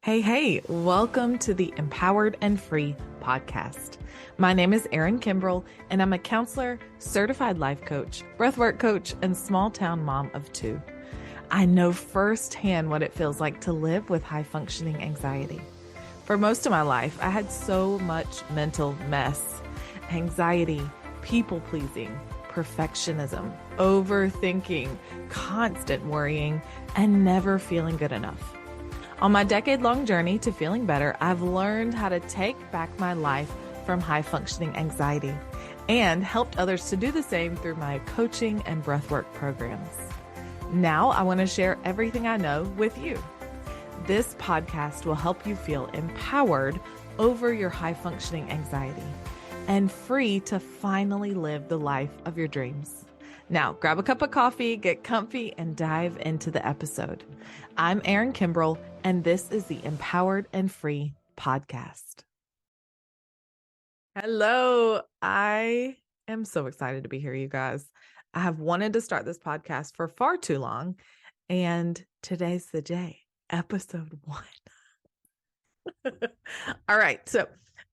Hey, welcome to the Empowered and Free podcast. My name is Erin Kimbrell, and I'm a counselor, certified life coach, breathwork coach, and small town mom of two. I know firsthand what it feels like to live with high functioning anxiety. For most of my life, I had so much mental mess, anxiety, people pleasing, perfectionism, overthinking, constant worrying, and never feeling good enough. On my decade-long journey to feeling better, I've learned how to take back my life from high-functioning anxiety and helped others to do the same through my coaching and breathwork programs. Now I want to share everything I know with you. This podcast will help you feel empowered over your high-functioning anxiety and free to finally live the life of your dreams. Now, grab a cup of coffee, get comfy, and dive into the episode. I'm Erin Kimbrell, and this is the Empowered and Free podcast. Hello. I am so excited to be here, you guys. I have wanted to start this podcast for far too long, and today's the day, episode 1. All right. So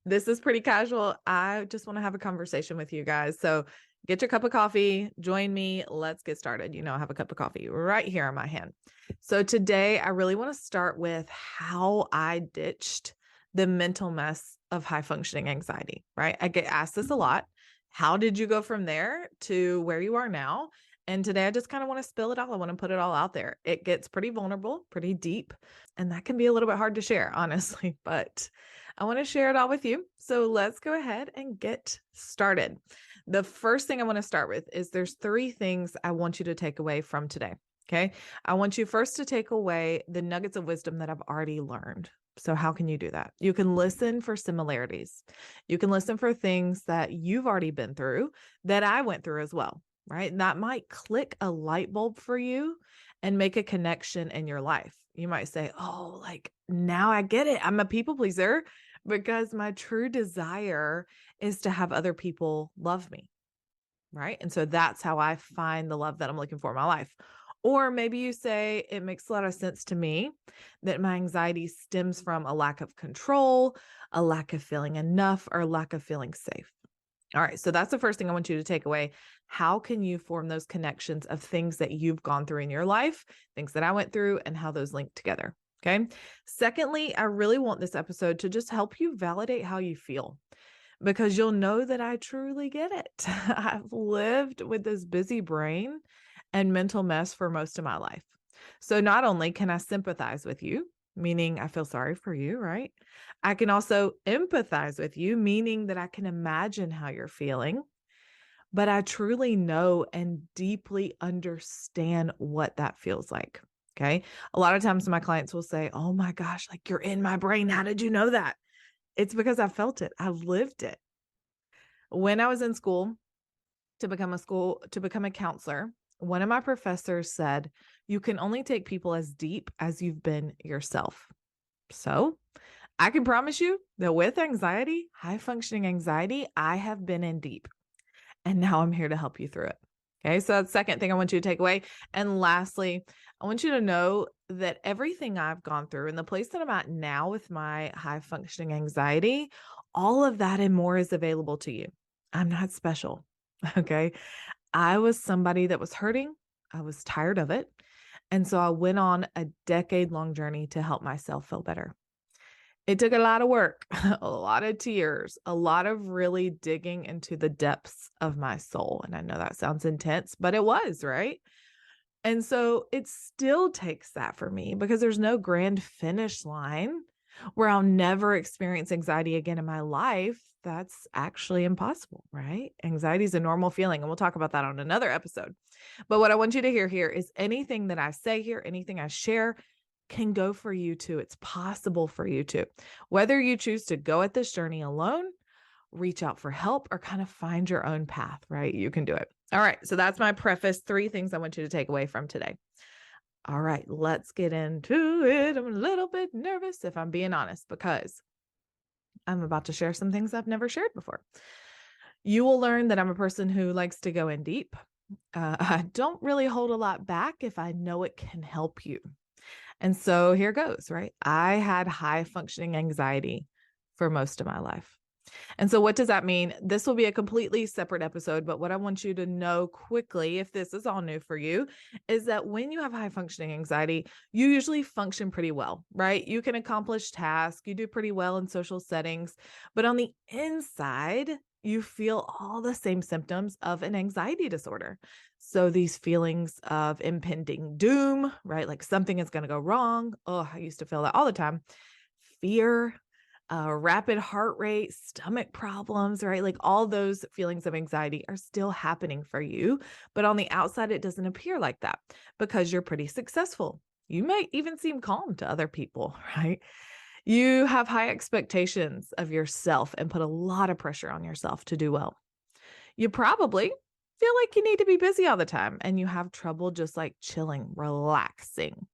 this is pretty casual. I just want to have a conversation with you guys. So get your cup of coffee, join me. Let's get started. You know, I have a cup of coffee right here in my hand. So today I really want to start with how I ditched the mental mess of high functioning anxiety, right? I get asked this a lot. How did you go from there to where you are now? And today I just kind of want to spill it all. I want to put it all out there. It gets pretty vulnerable, pretty deep, and that can be a little bit hard to share, honestly, but I want to share it all with you. So let's go ahead and get started. The first thing I want to start with is there's 3 things I want you to take away from today. Okay. I want you first to take away the nuggets of wisdom that I've already learned. So how can you do that? You can listen for similarities. You can listen for things that you've already been through that I went through as well, right? And that might click a light bulb for you and make a connection in your life. You might say, oh, like now I get it. I'm a people pleaser because my true desire is to have other people love me, right? And so that's how I find the love that I'm looking for in my life. Or maybe you say, it makes a lot of sense to me that my anxiety stems from a lack of control, a lack of feeling enough, or a lack of feeling safe. All right. So that's the first thing I want you to take away. How can you form those connections of things that you've gone through in your life, things that I went through, and how those link together? Okay. Secondly, I really want this episode to just help you validate how you feel, because you'll know that I truly get it. I've lived with this busy brain and mental mess for most of my life. So not only can I sympathize with you, meaning I feel sorry for you, right? I can also empathize with you, meaning that I can imagine how you're feeling, but I truly know and deeply understand what that feels like. Okay. A lot of times my clients will say, oh my gosh, like you're in my brain. How did you know that? It's because I felt it. I lived it. When I was in school to become a counselor, one of my professors said, you can only take people as deep as you've been yourself. So I can promise you that with anxiety, high functioning anxiety, I have been in deep, and now I'm here to help you through it. Okay. So that's the second thing I want you to take away. And lastly, I want you to know that everything I've gone through and the place that I'm at now with my high functioning anxiety, all of that and more is available to you. I'm not special. Okay. I was somebody that was hurting. I was tired of it. And so I went on a decade-long journey to help myself feel better. It took a lot of work, a lot of tears, a lot of really digging into the depths of my soul. And I know that sounds intense, but it was, right? And so it still takes that for me because there's no grand finish line where I'll never experience anxiety again in my life. That's actually impossible, right? Anxiety is a normal feeling, and we'll talk about that on another episode. But what I want you to hear here is anything that I say here, anything I share can go for you too. It's possible for you too. Whether you choose to go at this journey alone, reach out for help, or kind of find your own path, right? You can do it. All right. So that's my preface. 3 things I want you to take away from today. All right, let's get into it. I'm a little bit nervous, if I'm being honest, because I'm about to share some things I've never shared before. You will learn that I'm a person who likes to go in deep. I don't really hold a lot back if I know it can help you. And so here goes, right? I had high functioning anxiety for most of my life. And so what does that mean? This will be a completely separate episode, but what I want you to know quickly, if this is all new for you, is that when you have high functioning anxiety, you usually function pretty well, right? You can accomplish tasks, you do pretty well in social settings, but on the inside, you feel all the same symptoms of an anxiety disorder. So these feelings of impending doom, right? Like something is going to go wrong. Oh, I used to feel that all the time. Fear, rapid heart rate, stomach problems, right? Like all those feelings of anxiety are still happening for you. But on the outside, it doesn't appear like that because you're pretty successful. You might even seem calm to other people, right? You have high expectations of yourself and put a lot of pressure on yourself to do well. You probably feel like you need to be busy all the time and you have trouble just like chilling, relaxing.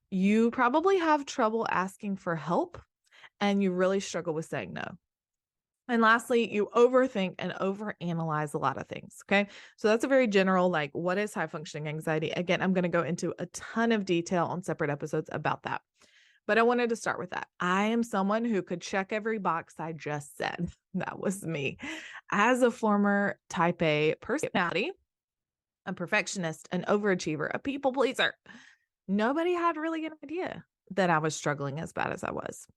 You probably have trouble asking for help and you really struggle with saying no. And lastly, you overthink and overanalyze a lot of things. Okay. So that's a very general, like, what is high functioning anxiety? Again, I'm going to go into a ton of detail on separate episodes about that. But I wanted to start with that. I am someone who could check every box I just said. That was me. As a former type A personality, a perfectionist, an overachiever, a people pleaser, nobody had really an idea that I was struggling as bad as I was.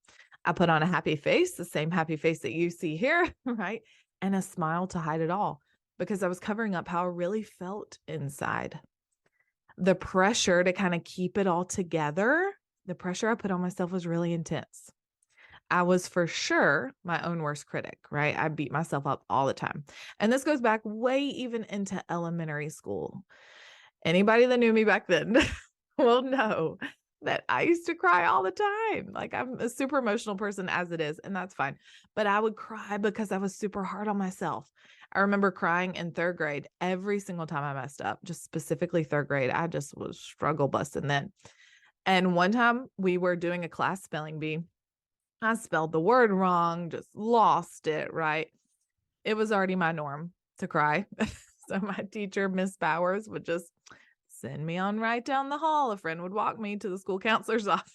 I put on a happy face, the same happy face that you see here, right? And a smile to hide it all because I was covering up how I really felt inside. The pressure to kind of keep it all together, the pressure I put on myself was really intense. I was for sure my own worst critic, right? I beat myself up all the time. And this goes back way even into elementary school. Anybody that knew me back then will know that I used to cry all the time. Like I'm a super emotional person as it is, and that's fine. But I would cry because I was super hard on myself. I remember crying in third grade every single time I messed up, just specifically third grade. I just was struggle busting then. And one time we were doing a class spelling bee. I spelled the word wrong, just lost it, right? It was already my norm to cry. So my teacher, Miss Bowers, would just send me on right down the hall. A friend would walk me to the school counselor's office.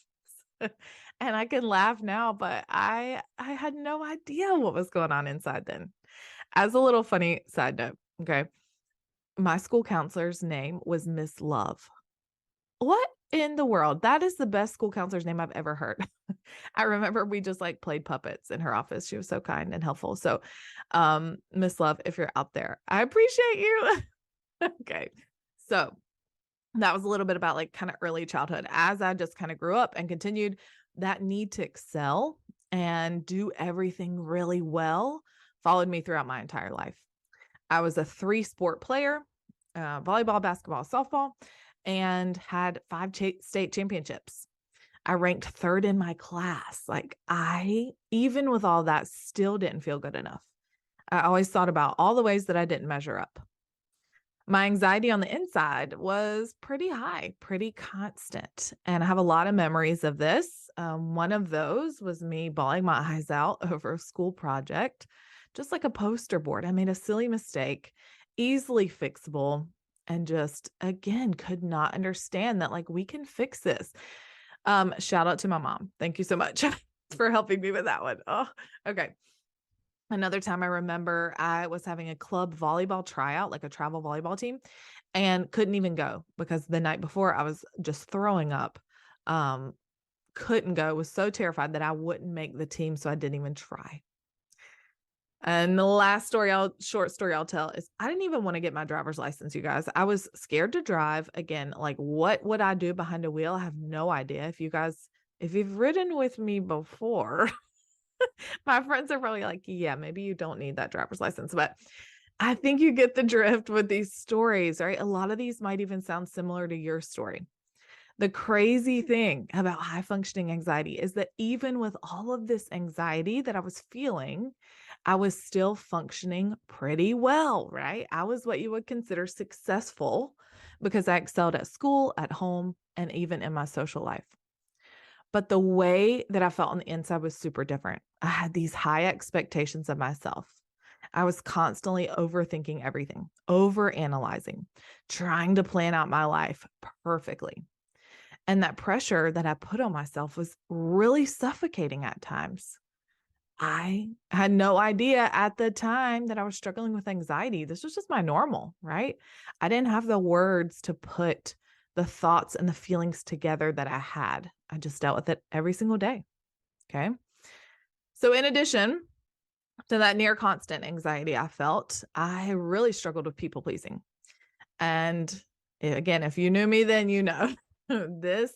And I can laugh now, but I had no idea what was going on inside then. As a little funny side note, okay, my school counselor's name was Miss Love. What in the world? That is the best school counselor's name I've ever heard. I remember we just like played puppets in her office. She was so kind and helpful. So, Miss Love, if you're out there, I appreciate you. Okay. So that was a little bit about like kind of early childhood. As I just kind of grew up and continued, that need to excel and do everything really well followed me throughout my entire life. I was a 3-sport player, volleyball, basketball, softball, and had 5 state championships. I ranked 3rd in my class. Like I, even with all that, still didn't feel good enough. I always thought about all the ways that I didn't measure up. My anxiety on the inside was pretty high, pretty constant. And I have a lot of memories of this. One of those was me bawling my eyes out over a school project, just like a poster board. I made a silly mistake, easily fixable, and just, again, could not understand that like we can fix this. Shout out to my mom. Thank you so much for helping me with that one. Oh, okay. Another time I remember I was having a club volleyball tryout, like a travel volleyball team, and couldn't even go because the night before I was just throwing up. Couldn't go, was so terrified that I wouldn't make the team. So I didn't even try. And the last short story I'll tell is I didn't even want to get my driver's license, you guys. I was scared to drive. Again, like what would I do behind a wheel? I have no idea. If you've ridden with me before, my friends are probably like, yeah, maybe you don't need that driver's license, but I think you get the drift with these stories, right? A lot of these might even sound similar to your story. The crazy thing about high functioning anxiety is that even with all of this anxiety that I was feeling, I was still functioning pretty well, right? I was what you would consider successful because I excelled at school, at home, and even in my social life. But the way that I felt on the inside was super different. I had these high expectations of myself. I was constantly overthinking everything, overanalyzing, trying to plan out my life perfectly. And that pressure that I put on myself was really suffocating at times. I had no idea at the time that I was struggling with anxiety. This was just my normal, right? I didn't have the words to put the thoughts and the feelings together that I had. I just dealt with it every single day. Okay. So, in addition to that near constant anxiety I felt, I really struggled with people pleasing. And again, if you knew me, then you know this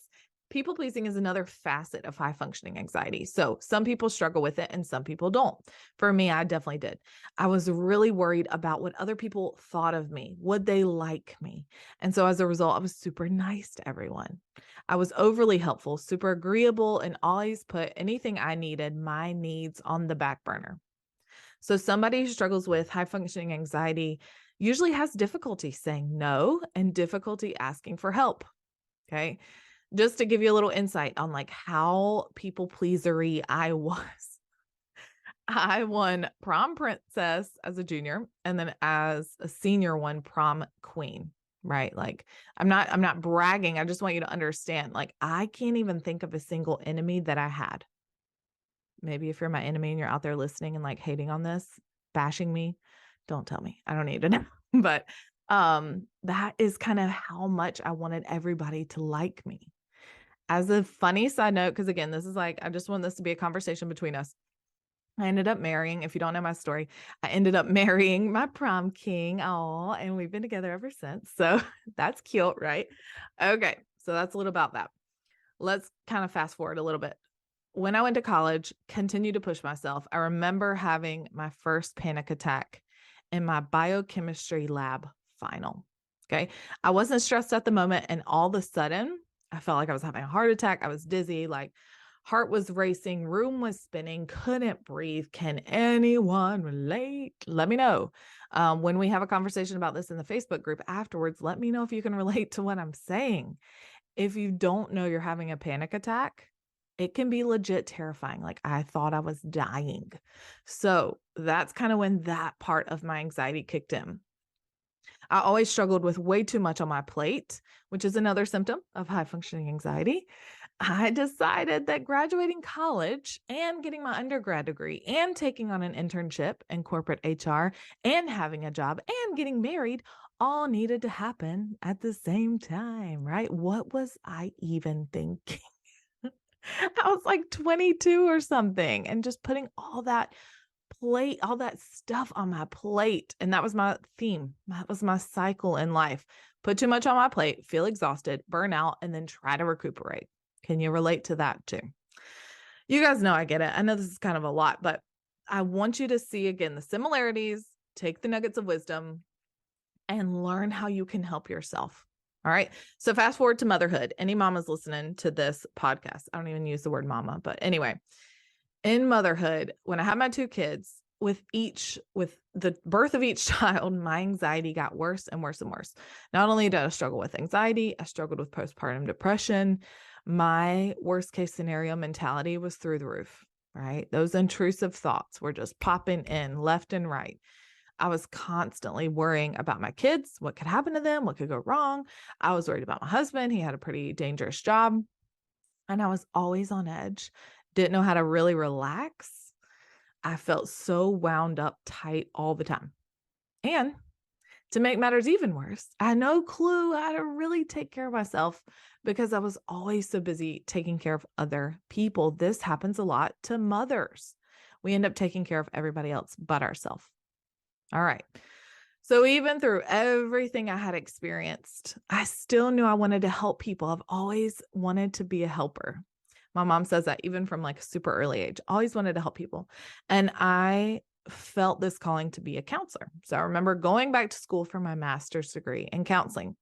people pleasing is another facet of high functioning anxiety. So some people struggle with it and some people don't. For me, I definitely did. I was really worried about what other people thought of me. Would they like me? And so as a result, I was super nice to everyone. I was overly helpful, super agreeable, and always put anything I needed, my needs, on the back burner. So somebody who struggles with high functioning anxiety usually has difficulty saying no and difficulty asking for help. Okay. Just to give you a little insight on like how people pleasery I was. I won prom princess as a junior and then as a senior won prom queen, right? Like I'm not bragging. I just want you to understand like I can't even think of a single enemy that I had. Maybe if you're my enemy and you're out there listening and like hating on this, bashing me, don't tell me. I don't need to know. But that is kind of how much I wanted everybody to like me. As a funny side note, because again, this is like, I just want this to be a conversation between us. I ended up marrying, if you don't know my story, I ended up marrying my prom king. Oh, and we've been together ever since. So that's cute, right? Okay. So that's a little about that. Let's kind of fast forward a little bit. When I went to college, continued to push myself. I remember having my first panic attack in my biochemistry lab final. Okay. I wasn't stressed at the moment. And all of a sudden, I felt like I was having a heart attack. I was dizzy, like heart was racing, room was spinning, couldn't breathe. Can anyone relate? Let me know. When we have a conversation about this in the Facebook group afterwards, let me know if you can relate to what I'm saying. If you don't know you're having a panic attack, it can be legit terrifying. Like I thought I was dying. So that's kind of when that part of my anxiety kicked in. I always struggled with way too much on my plate, which is another symptom of high functioning anxiety. I decided that graduating college and getting my undergrad degree and taking on an internship in corporate HR and having a job and getting married all needed to happen at the same time, right? What was I even thinking? I was like 22 or something and just putting all that stuff on my plate. And that was my theme. That was my cycle in life. Put too much on my plate, feel exhausted, burn out, and then try to recuperate. Can you relate to that too? You guys know I get it. I know this is kind of a lot, but I want you to see again the similarities, take the nuggets of wisdom, and learn how you can help yourself. All right. So fast forward to motherhood. Any mamas listening to this podcast, I don't even use the word mama, but anyway, in motherhood, when I had my two kids, with the birth of each child, my anxiety got worse and worse and worse. Not only did I struggle with anxiety, I struggled with postpartum depression. My worst case scenario mentality was through the roof, right? Those intrusive thoughts were just popping in left and right. I was constantly worrying about my kids, what could happen to them, what could go wrong. I was worried about my husband. He had a pretty dangerous job, and I was always on edge. Didn't know how to really relax. I felt so wound up tight all the time. And to make matters even worse, I had no clue how to really take care of myself because I was always so busy taking care of other people. This happens a lot to mothers. We end up taking care of everybody else but ourselves. All right. So even through everything I had experienced, I still knew I wanted to help people. I've always wanted to be a helper. My mom says that even from like a super early age, always wanted to help people. And I felt this calling to be a counselor. So I remember going back to school for my master's degree in counseling.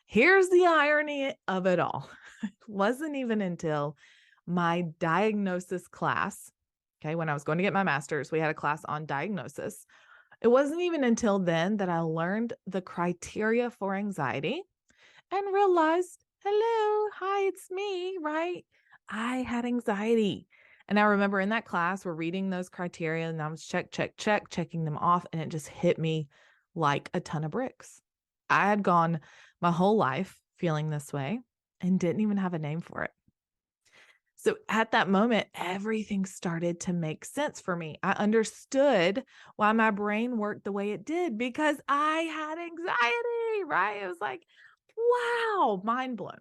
Here's the irony of it all. It wasn't even until my diagnosis class, okay, when I was going to get my master's, we had a class on diagnosis. It wasn't even until then that I learned the criteria for anxiety and realized, hello, hi, it's me, right? I had anxiety. And I remember in that class, we're reading those criteria and I was checking them off. And it just hit me like a ton of bricks. I had gone my whole life feeling this way. and didn't even have a name for it. So at that moment, everything started to make sense for me. I understood why my brain worked the way it did because I had anxiety, right? It was like, wow, mind blown.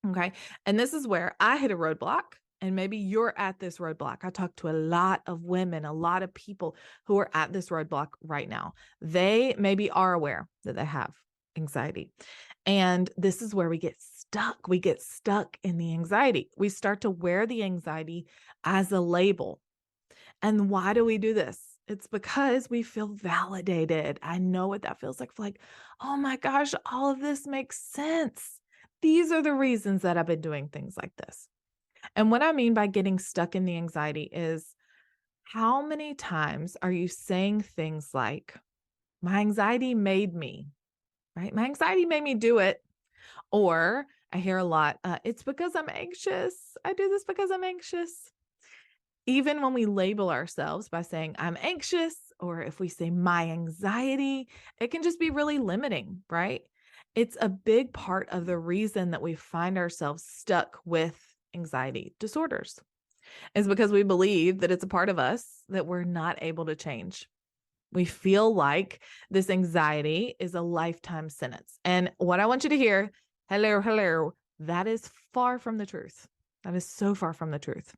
Okay. And this is where I hit a roadblock. And maybe you're at this roadblock. I talk to a lot of women, a lot of people who are at this roadblock right now. They maybe are aware that they have anxiety. And this is where we get stuck. We get stuck in the anxiety. We start to wear the anxiety as a label. And why do we do this? It's because we feel validated. I know what that feels like, oh my gosh, all of this makes sense. These are the reasons that I've been doing things like this. And what I mean by getting stuck in the anxiety is how many times are you saying things like, my anxiety made me, right? My anxiety made me do it. Or I hear a lot, it's because I'm anxious. I do this because I'm anxious. Even when we label ourselves by saying I'm anxious, or if we say my anxiety, it can just be really limiting, right? It's a big part of the reason that we find ourselves stuck with anxiety disorders is because we believe that it's a part of us that we're not able to change. We feel like this anxiety is a lifetime sentence. And what I want you to hear, hello, that is far from the truth. That is so far from the truth.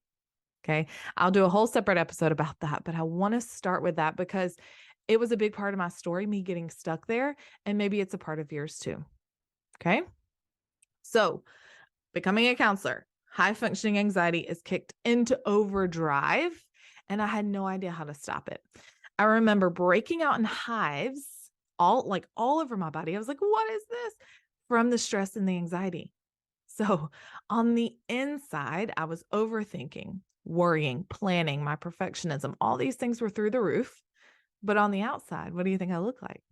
Okay. I'll do a whole separate episode about that, but I want to start with that because it was a big part of my story, me getting stuck there. And maybe it's a part of yours too. Okay. So becoming a counselor, high functioning anxiety is kicked into overdrive, and I had no idea how to stop it. I remember breaking out in hives all over my body. I was like, what is this? From the stress and the anxiety. So on the inside, I was overthinking, worrying, planning, my perfectionism. All these things were through the roof. But on the outside, what do you think I look like?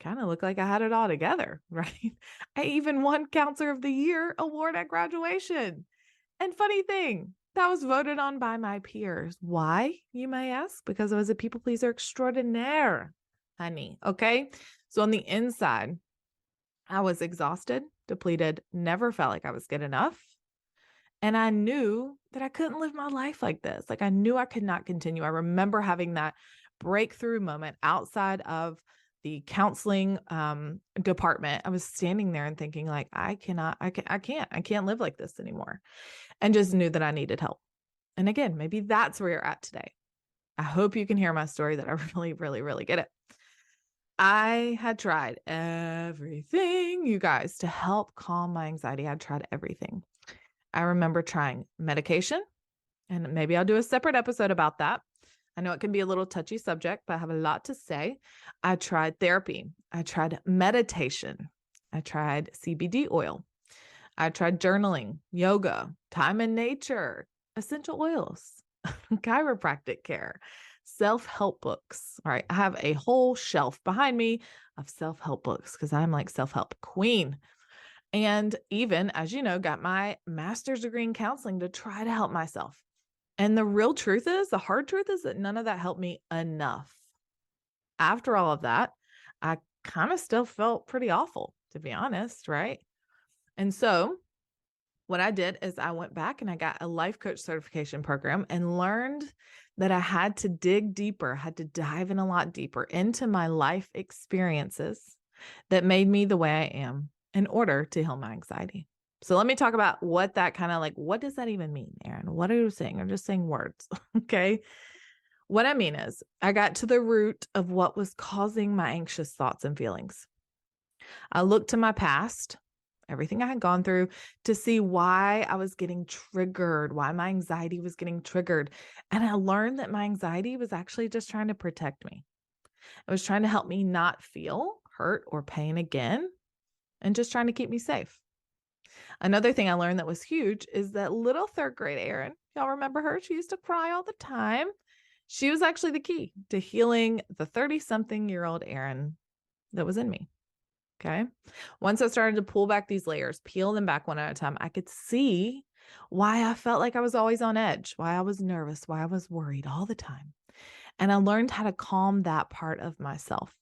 Kind of looked like I had it all together, right? I even won Counselor of the Year award at graduation. And funny thing, that was voted on by my peers. Why, you may ask? Because I was a people pleaser extraordinaire, honey. Okay. So on the inside, I was exhausted, depleted, never felt like I was good enough. And I knew that I couldn't live my life like this. Like I knew I could not continue. I remember having that breakthrough moment outside of the counseling department. I was standing there and thinking like, I can't live like this anymore. And just knew that I needed help. And again, maybe that's where you're at today. I hope you can hear my story that I really, really, really get it. I had tried everything, you guys, to help calm my anxiety. I tried everything. I remember trying medication, and maybe I'll do a separate episode about that. I know it can be a little touchy subject, but I have a lot to say. I tried therapy. I tried meditation. I tried CBD oil. I tried journaling, yoga, time in nature, essential oils, chiropractic care, self-help books. All right. I have a whole shelf behind me of self-help books because I'm like self-help queen. And even, as you know, got my master's degree in counseling to try to help myself. And the real truth is, the hard truth is that none of that helped me enough. After all of that, I kind of still felt pretty awful, to be honest, right? And so what I did is I went back and I got a life coach certification program and learned that I had to dig deeper, had to dive in a lot deeper into my life experiences that made me the way I am in order to heal my anxiety. So let me talk about what that kind of like, what does that even mean, Erin? What are you saying? I'm just saying words. Okay. What I mean is I got to the root of what was causing my anxious thoughts and feelings. I looked to my past, everything I had gone through, to see why I was getting triggered, why my anxiety was getting triggered. And I learned that my anxiety was actually just trying to protect me. It was trying to help me not feel hurt or pain again and just trying to keep me safe. Another thing I learned that was huge is that little third grade Erin, y'all remember her? She used to cry all the time. She was actually the key to healing the 30-something-year-old Erin that was in me. Okay. Once I started to pull back these layers, peel them back one at a time, I could see why I felt like I was always on edge, why I was nervous, why I was worried all the time. And I learned how to calm that part of myself,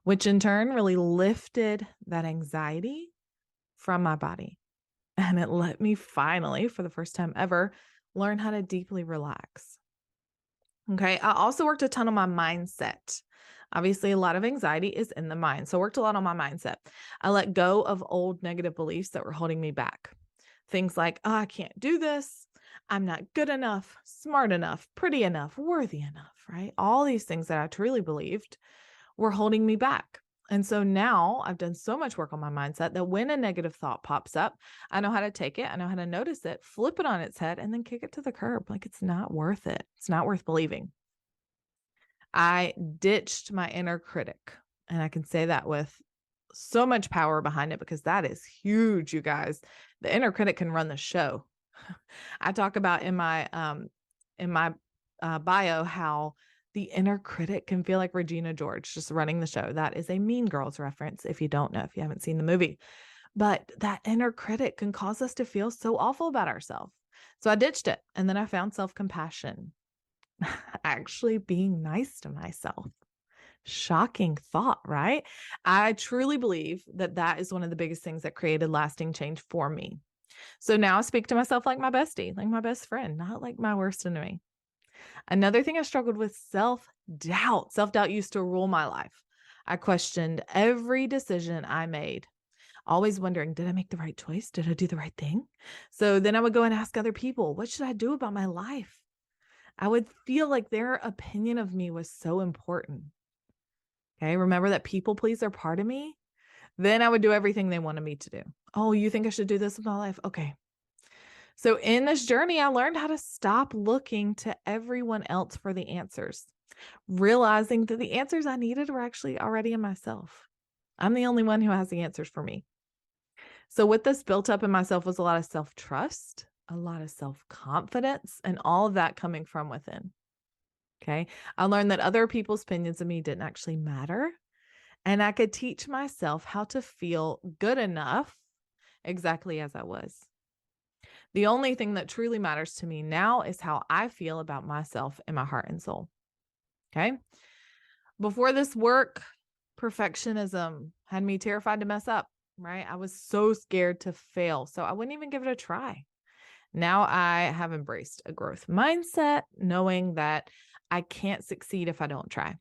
which in turn really lifted that anxiety from my body. And it let me finally, for the first time ever, learn how to deeply relax. Okay. I also worked a ton on my mindset. Obviously, a lot of anxiety is in the mind. So I worked a lot on my mindset. I let go of old negative beliefs that were holding me back. Things like, oh, I can't do this. I'm not good enough, smart enough, pretty enough, worthy enough, right? All these things that I truly believed were holding me back. And so now I've done so much work on my mindset that when a negative thought pops up, I know how to take it. I know how to notice it, flip it on its head, and then kick it to the curb. Like it's not worth it. It's not worth believing. I ditched my inner critic. And I can say that with so much power behind it because that is huge, you guys. The inner critic can run the show. I talk about in my bio how the inner critic can feel like Regina George just running the show. That is a Mean Girls reference if you don't know, if you haven't seen the movie. But that inner critic can cause us to feel so awful about ourselves. So I ditched it. And then I found self-compassion, actually being nice to myself. Shocking thought, right? I truly believe that that is one of the biggest things that created lasting change for me. So now I speak to myself like my bestie, like my best friend, not like my worst enemy. Another thing I struggled with, self-doubt. Self-doubt used to rule my life. I questioned every decision I made, always wondering, did I make the right choice? Did I do the right thing? So then I would go and ask other people, what should I do about my life? I would feel like their opinion of me was so important. Okay, remember that people pleaser part of me? Then I would do everything they wanted me to do. Oh, you think I should do this with my life? Okay. So in this journey, I learned how to stop looking to everyone else for the answers, realizing that the answers I needed were actually already in myself. I'm the only one who has the answers for me. So what this built up in myself was a lot of self-trust, a lot of self-confidence, and all of that coming from within. Okay. I learned that other people's opinions of me didn't actually matter. And I could teach myself how to feel good enough exactly as I was. The only thing that truly matters to me now is how I feel about myself in my heart and soul. Okay. Before this work, perfectionism had me terrified to mess up, right? I was so scared to fail. So I wouldn't even give it a try. Now I have embraced a growth mindset, knowing that I can't succeed if I don't try.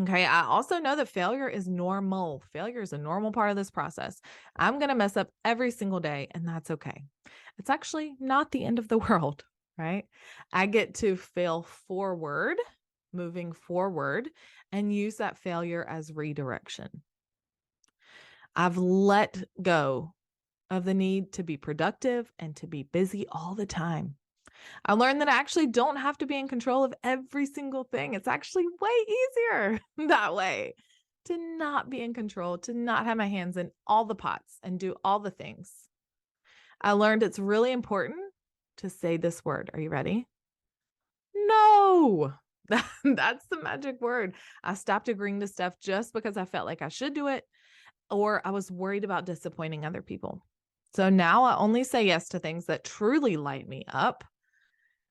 Okay. I also know that failure is normal. Failure is a normal part of this process. I'm going to mess up every single day, and that's okay. It's actually not the end of the world, right? I get to fail forward, moving forward, and use that failure as redirection. I've let go of the need to be productive and to be busy all the time. I learned that I actually don't have to be in control of every single thing. It's actually way easier that way to not be in control, to not have my hands in all the pots and do all the things. I learned it's really important to say this word. Are you ready? No. That's the magic word. I stopped agreeing to stuff just because I felt like I should do it or I was worried about disappointing other people. So now I only say yes to things that truly light me up.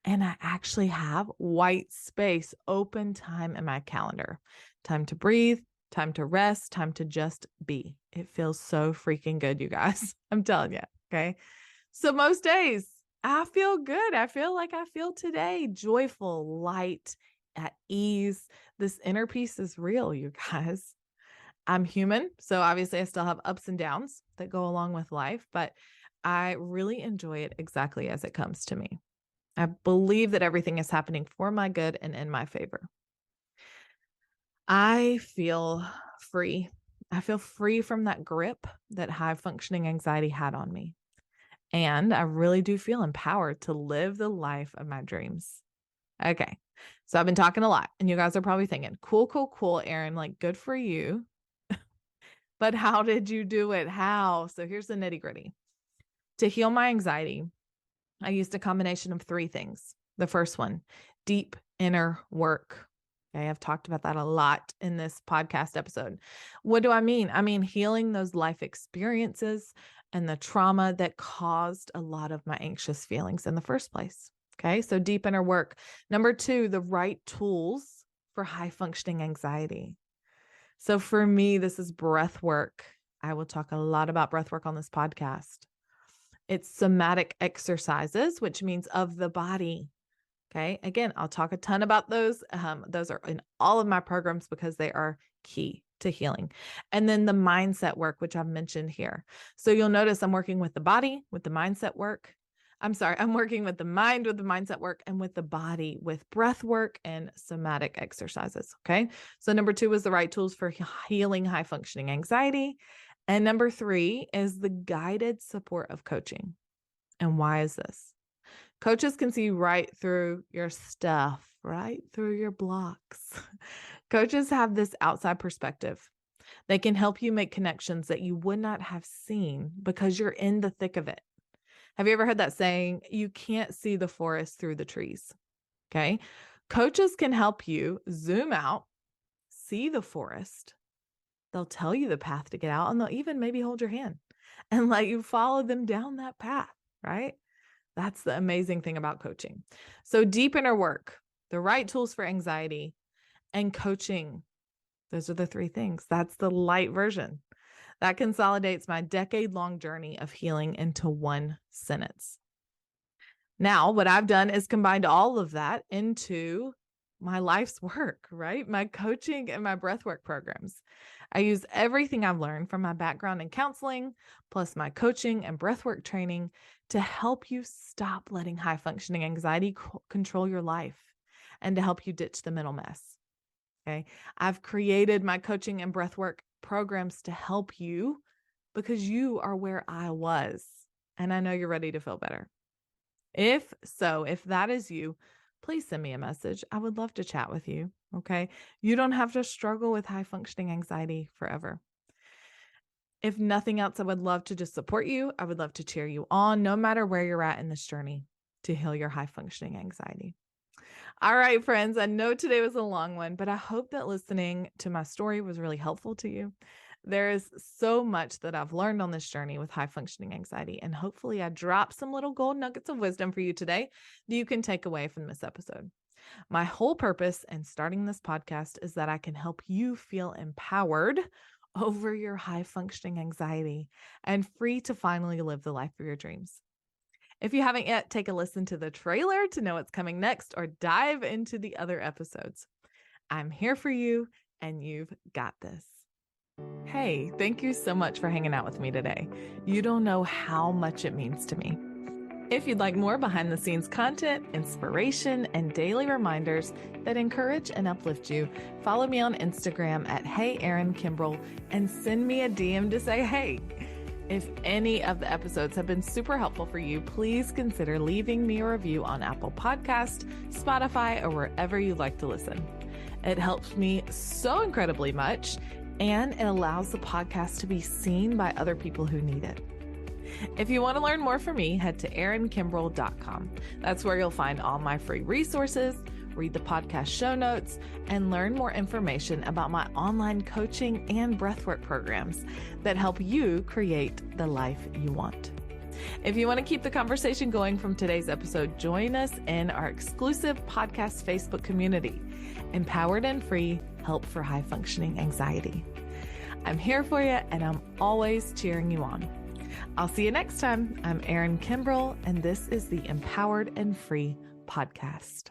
And I actually have white space, open time in my calendar. Time to breathe, time to rest, time to just be. It feels so freaking good, you guys. I'm telling you. Okay. So most days I feel good. I feel like I feel today, joyful, light, at ease. This inner peace is real, you guys. I'm human. So obviously I still have ups and downs that go along with life, but I really enjoy it exactly as it comes to me. I believe that everything is happening for my good and in my favor. I feel free. I feel free from that grip that high functioning anxiety had on me. And I really do feel empowered to live the life of my dreams. Okay. So I've been talking a lot and you guys are probably thinking, cool, Erin, like good for you. But how did you do it? How? So here's the nitty gritty. To heal my anxiety, I used a combination of three things. The first one, deep inner work. Okay, I've talked about that a lot in this podcast episode. What do I mean? I mean, healing those life experiences and the trauma that caused a lot of my anxious feelings in the first place. Okay, so deep inner work. Number two, the right tools for high functioning anxiety. So for me, this is breath work, I will talk a lot about breath work on this podcast. It's somatic exercises, which means of the body. Okay. Again, I'll talk a ton about those. Those are in all of my programs because they are key to healing. And then the mindset work, which I've mentioned here. So you'll notice I'm working with the body, with the mindset work. I'm working with the mind, with the mindset work, and with the body, with breath work and somatic exercises. Okay. So number 2 is the right tools for healing high functioning anxiety. And number 3 is the guided support of coaching. And why is this? Coaches can see right through your stuff, right through your blocks. Coaches have this outside perspective. They can help you make connections that you would not have seen because you're in the thick of it. Have you ever heard that saying, you can't see the forest through the trees? Okay. Coaches can help you zoom out, see the forest. They'll tell you the path to get out, and they'll even maybe hold your hand and let you follow them down that path, right? That's the amazing thing about coaching. So deep inner work, the right tools for anxiety, and coaching. Those are the 3 things. That's the light version. That consolidates my decade-long journey of healing into one sentence. Now, what I've done is combined all of that into my life's work, right? My coaching and my breathwork programs. I use everything I've learned from my background in counseling, plus my coaching and breathwork training to help you stop letting high functioning anxiety control your life and to help you ditch the mental mess. Okay. I've created my coaching and breathwork programs to help you because you are where I was, and I know you're ready to feel better. If that is you, please send me a message. I would love to chat with you. Okay. You don't have to struggle with high functioning anxiety forever. If nothing else, I would love to just support you. I would love to cheer you on no matter where you're at in this journey to heal your high functioning anxiety. All right, friends, I know today was a long one, but I hope that listening to my story was really helpful to you. There is so much that I've learned on this journey with high functioning anxiety, and hopefully I dropped some little gold nuggets of wisdom for you today that you can take away from this episode. My whole purpose in starting this podcast is that I can help you feel empowered over your high functioning anxiety and free to finally live the life of your dreams. If you haven't yet, take a listen to the trailer to know what's coming next or dive into the other episodes. I'm here for you, and you've got this. Hey, thank you so much for hanging out with me today. You don't know how much it means to me. If you'd like more behind the scenes content, inspiration, and daily reminders that encourage and uplift you, follow me on Instagram at HeyErinKimbrel and send me a DM to say hey. If any of the episodes have been super helpful for you, please consider leaving me a review on Apple Podcasts, Spotify, or wherever you like to listen. It helps me so incredibly much, and it allows the podcast to be seen by other people who need it. If you want to learn more from me, head to erinkimbrel.com. That's where you'll find all my free resources, read the podcast show notes, and learn more information about my online coaching and breathwork programs that help you create the life you want. If you want to keep the conversation going from today's episode, join us in our exclusive podcast Facebook community, Empowered and Free Help for High Functioning Anxiety. I'm here for you, and I'm always cheering you on. I'll see you next time. I'm Erin Kimbrel, and this is the Empowered and Free podcast.